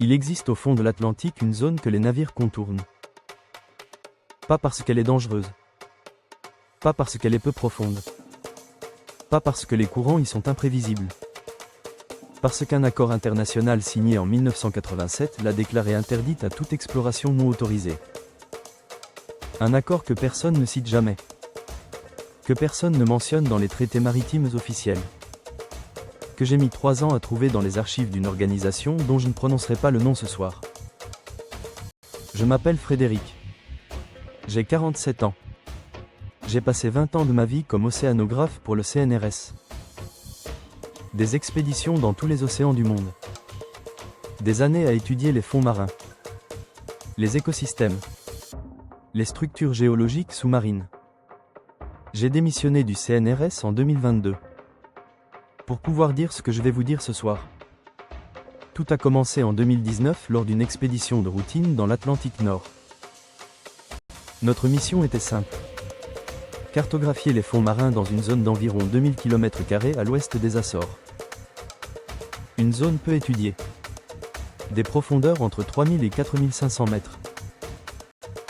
Il existe au fond de l'Atlantique une zone que les navires contournent. Pas parce qu'elle est dangereuse. Pas parce qu'elle est peu profonde. Pas parce que les courants y sont imprévisibles. Parce qu'un accord international signé en 1987 l'a déclarée interdite à toute exploration non autorisée. Un accord que personne ne cite jamais. Que personne ne mentionne dans les traités maritimes officiels. Que j'ai mis 3 ans à trouver dans les archives d'une organisation dont je ne prononcerai pas le nom ce soir. Je m'appelle Frédéric. J'ai 47 ans. J'ai passé 20 ans de ma vie comme océanographe pour le CNRS. Des expéditions dans tous les océans du monde. Des années à étudier les fonds marins. Les écosystèmes. Les structures géologiques sous-marines. J'ai démissionné du CNRS en 2022. Pour pouvoir dire ce que je vais vous dire ce soir. Tout a commencé en 2019 lors d'une expédition de routine dans l'Atlantique Nord. Notre mission était simple. Cartographier les fonds marins dans une zone d'environ 2000 km² à l'ouest des Açores. Une zone peu étudiée. Des profondeurs entre 3000 et 4500 mètres.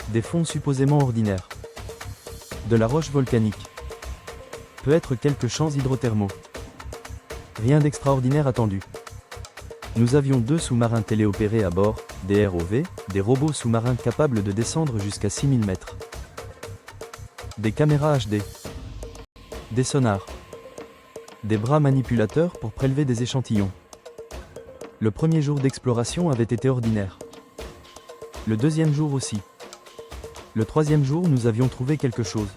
Des fonds supposément ordinaires. De la roche volcanique. Peut-être quelques champs hydrothermaux. Rien d'extraordinaire attendu. Nous avions 2 sous-marins téléopérés à bord, des ROV, des robots sous-marins capables de descendre jusqu'à 6000 mètres. Des caméras HD. Des sonars. Des bras manipulateurs pour prélever des échantillons. Le premier jour d'exploration avait été ordinaire. Le deuxième jour aussi. Le troisième jour nous avions trouvé quelque chose.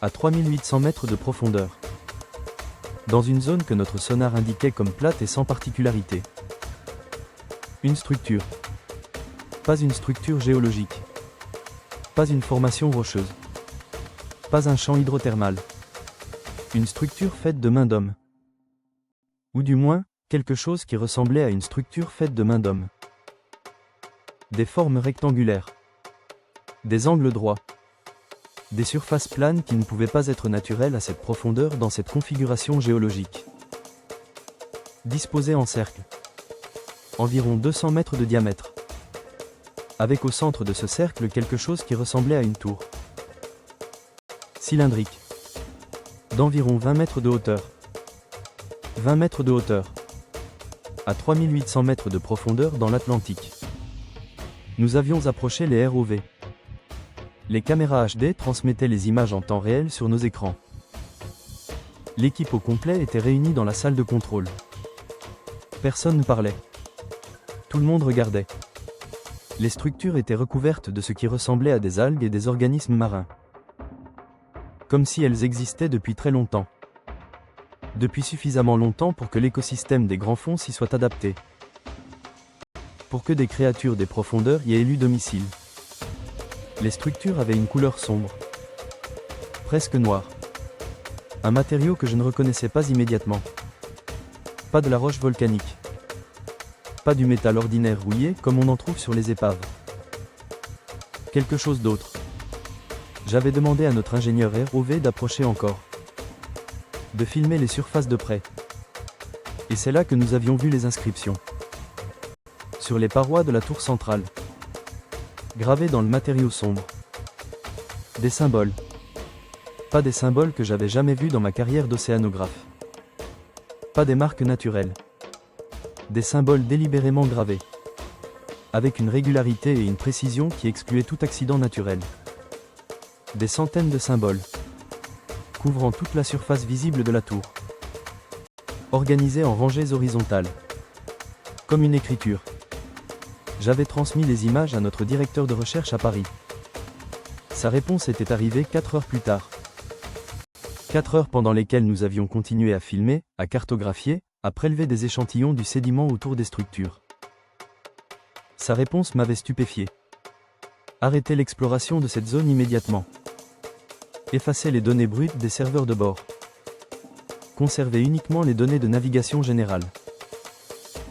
À 3800 mètres de profondeur. Dans une zone que notre sonar indiquait comme plate et sans particularité. Une structure. Pas une structure géologique. Pas une formation rocheuse. Pas un champ hydrothermal. Une structure faite de main d'homme. Ou du moins, quelque chose qui ressemblait à une structure faite de main d'homme. Des formes rectangulaires. Des angles droits. Des surfaces planes qui ne pouvaient pas être naturelles à cette profondeur dans cette configuration géologique. Disposées en cercle. Environ 200 mètres de diamètre. Avec au centre de ce cercle quelque chose qui ressemblait à une tour. Cylindrique. D'environ 20 mètres de hauteur. 20 mètres de hauteur. À 3800 mètres de profondeur dans l'Atlantique. Nous avions approché les ROV. Les caméras HD transmettaient les images en temps réel sur nos écrans. L'équipe au complet était réunie dans la salle de contrôle. Personne ne parlait. Tout le monde regardait. Les structures étaient recouvertes de ce qui ressemblait à des algues et des organismes marins. Comme si elles existaient depuis très longtemps. Depuis suffisamment longtemps pour que l'écosystème des grands fonds s'y soit adapté. Pour que des créatures des profondeurs y aient élu domicile. Les structures avaient une couleur sombre. Presque noire. Un matériau que je ne reconnaissais pas immédiatement. Pas de la roche volcanique. Pas du métal ordinaire rouillé comme on en trouve sur les épaves. Quelque chose d'autre. J'avais demandé à notre ingénieur ROV d'approcher encore. De filmer les surfaces de près. Et c'est là que nous avions vu les inscriptions. Sur les parois de la tour centrale. Gravés dans le matériau sombre. Des symboles. Pas des symboles que j'avais jamais vus dans ma carrière d'océanographe. Pas des marques naturelles. Des symboles délibérément gravés. Avec une régularité et une précision qui excluaient tout accident naturel. Des centaines de symboles. Couvrant toute la surface visible de la tour. Organisés en rangées horizontales. Comme une écriture. J'avais transmis les images à notre directeur de recherche à Paris. Sa réponse était arrivée 4 heures plus tard. 4 heures pendant lesquelles nous avions continué à filmer, à cartographier, à prélever des échantillons du sédiment autour des structures. Sa réponse m'avait stupéfié. Arrêtez l'exploration de cette zone immédiatement. Effacez les données brutes des serveurs de bord. Conservez uniquement les données de navigation générale.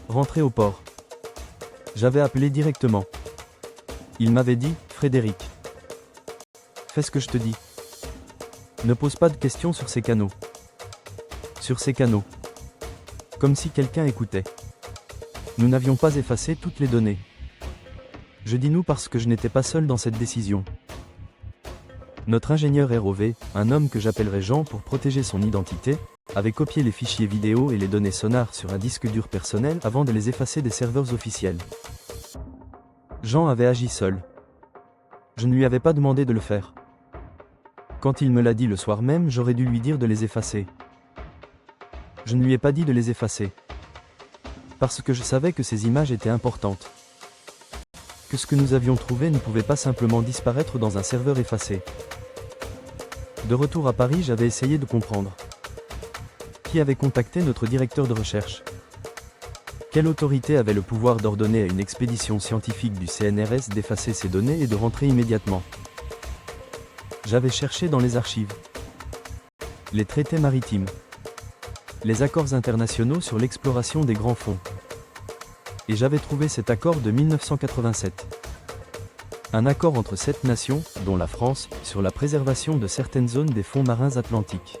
Rentrez au port. J'avais appelé directement. Il m'avait dit, Frédéric. Fais ce que je te dis. Ne pose pas de questions sur ces canaux. Sur ces canaux. Comme si quelqu'un écoutait. Nous n'avions pas effacé toutes les données. Je dis nous parce que je n'étais pas seul dans cette décision. Notre ingénieur ROV, un homme que j'appellerai Jean pour protéger son identité, avait copié les fichiers vidéo et les données sonars sur un disque dur personnel avant de les effacer des serveurs officiels. Jean avait agi seul. Je ne lui avais pas demandé de le faire. Quand il me l'a dit le soir même, j'aurais dû lui dire de les effacer. Je ne lui ai pas dit de les effacer. Parce que je savais que ces images étaient importantes. Que ce que nous avions trouvé ne pouvait pas simplement disparaître dans un serveur effacé. De retour à Paris, j'avais essayé de comprendre. Qui avait contacté notre directeur de recherche? Quelle autorité avait le pouvoir d'ordonner à une expédition scientifique du CNRS d'effacer ces données et de rentrer immédiatement? J'avais cherché dans les archives. Les traités maritimes. Les accords internationaux sur l'exploration des grands fonds. Et j'avais trouvé cet accord de 1987. Un accord entre 7 nations, dont la France, sur la préservation de certaines zones des fonds marins atlantiques.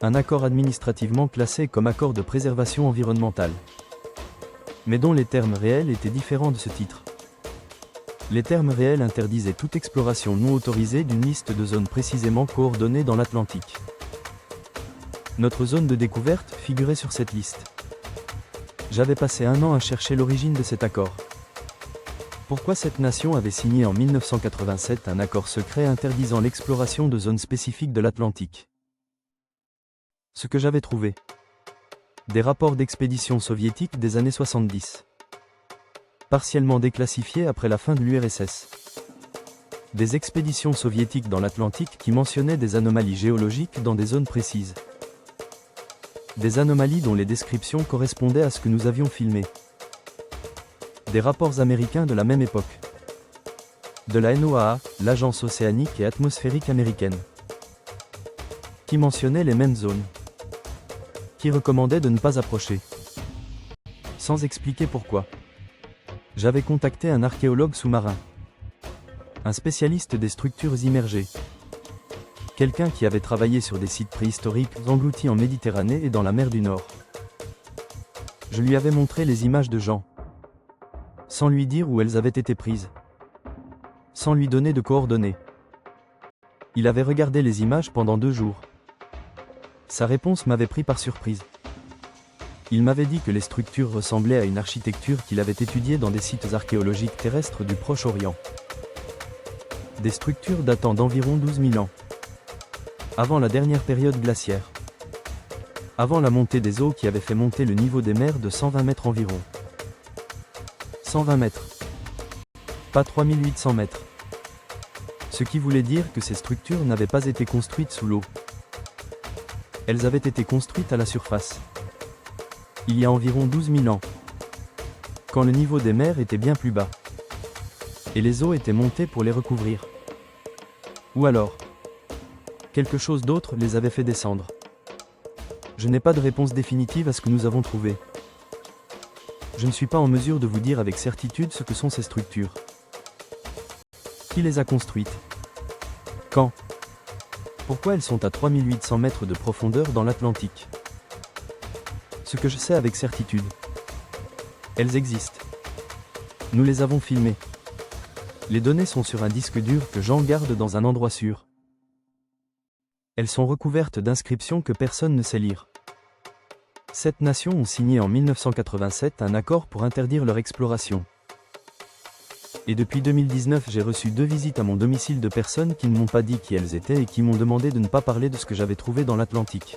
Un accord administrativement classé comme accord de préservation environnementale. Mais dont les termes réels étaient différents de ce titre. Les termes réels interdisaient toute exploration non autorisée d'une liste de zones précisément coordonnées dans l'Atlantique. Notre zone de découverte figurait sur cette liste. J'avais passé 1 an à chercher l'origine de cet accord. Pourquoi cette nation avait signé en 1987 un accord secret interdisant l'exploration de zones spécifiques de l'Atlantique? Ce que j'avais trouvé. Des rapports d'expéditions soviétiques des années 70. Partiellement déclassifiés après la fin de l'URSS. Des expéditions soviétiques dans l'Atlantique qui mentionnaient des anomalies géologiques dans des zones précises. Des anomalies dont les descriptions correspondaient à ce que nous avions filmé. Des rapports américains de la même époque. De la NOAA, l'Agence océanique et atmosphérique américaine. Qui mentionnaient les mêmes zones. Qui recommandaient de ne pas approcher. Sans expliquer pourquoi. J'avais contacté un archéologue sous-marin. Un spécialiste des structures immergées. Quelqu'un qui avait travaillé sur des sites préhistoriques engloutis en Méditerranée et dans la mer du Nord. Je lui avais montré les images de Jean. Sans lui dire où elles avaient été prises. Sans lui donner de coordonnées. Il avait regardé les images pendant 2 jours. Sa réponse m'avait pris par surprise. Il m'avait dit que les structures ressemblaient à une architecture qu'il avait étudiée dans des sites archéologiques terrestres du Proche-Orient. Des structures datant d'environ 12 000 ans. Avant la dernière période glaciaire. Avant la montée des eaux qui avait fait monter le niveau des mers de 120 mètres environ. 120 mètres. Pas 3800 mètres. Ce qui voulait dire que ces structures n'avaient pas été construites sous l'eau. Elles avaient été construites à la surface. Il y a environ 12 000 ans. Quand le niveau des mers était bien plus bas. Et les eaux étaient montées pour les recouvrir. Ou alors, quelque chose d'autre les avait fait descendre. Je n'ai pas de réponse définitive à ce que nous avons trouvé. Je ne suis pas en mesure de vous dire avec certitude ce que sont ces structures. Qui les a construites? Quand? Pourquoi elles sont à 3800 mètres de profondeur dans l'Atlantique? Ce que je sais avec certitude. Elles existent. Nous les avons filmées. Les données sont sur un disque dur que Jean garde dans un endroit sûr. Elles sont recouvertes d'inscriptions que personne ne sait lire. 7 nations ont signé en 1987 un accord pour interdire leur exploration. Et depuis 2019, j'ai reçu 2 visites à mon domicile de personnes qui ne m'ont pas dit qui elles étaient et qui m'ont demandé de ne pas parler de ce que j'avais trouvé dans l'Atlantique.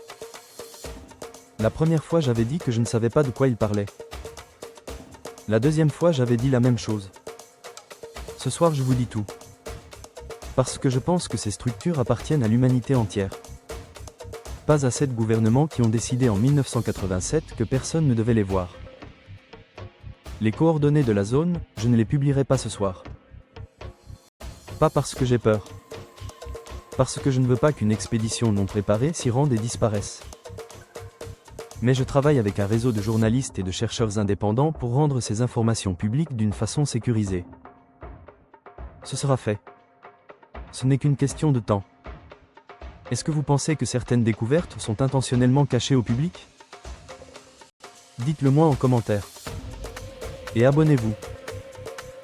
La première fois, j'avais dit que je ne savais pas de quoi ils parlaient. La deuxième fois, j'avais dit la même chose. Ce soir, je vous dis tout. Parce que je pense que ces structures appartiennent à l'humanité entière. Pas à 7 gouvernements qui ont décidé en 1987 que personne ne devait les voir. Les coordonnées de la zone, je ne les publierai pas ce soir. Pas parce que j'ai peur. Parce que je ne veux pas qu'une expédition non préparée s'y rende et disparaisse. Mais je travaille avec un réseau de journalistes et de chercheurs indépendants pour rendre ces informations publiques d'une façon sécurisée. Ce sera fait. Ce n'est qu'une question de temps. Est-ce que vous pensez que certaines découvertes sont intentionnellement cachées au public? Dites-le moi en commentaire. Et abonnez-vous.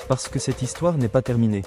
Parce que cette histoire n'est pas terminée.